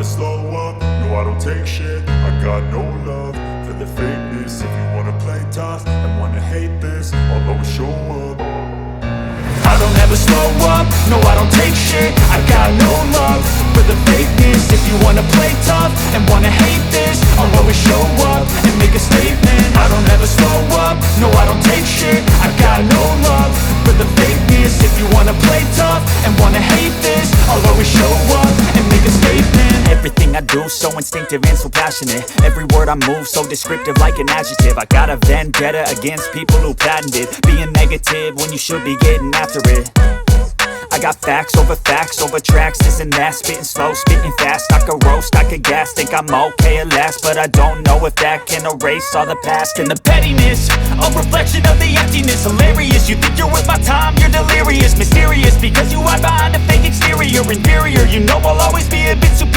slow up, no I don't take shit. I got no love for the fakeness. If you wanna play tough and wanna hate this, I'll always show up. I don't ever slow up, no I don't take shit. I got no love for the fakeness. If you wanna play tough and wanna hate this, I'll always show up and make a statement. I don't ever slow up, no I don't take shit. I got no love for the fakeness. If you wanna play tough and wanna hate this, I'll always show up and make a statement. Everything I do so instinctive and so passionate. Every word I move so descriptive like an adjective. I got a vendetta against people who patented being negative when you should be getting after it. I got facts over tracks, this and that. Spitting slow, spitting fast, I could roast, I could gas. Think I'm okay at last, but I don't know if that can erase all the past. And the pettiness, a reflection of the emptiness. Hilarious, you think you're worth my time, you're delirious. Mysterious, because you hide behind a fake exterior. Inferior, you know I'll always be a bit superior.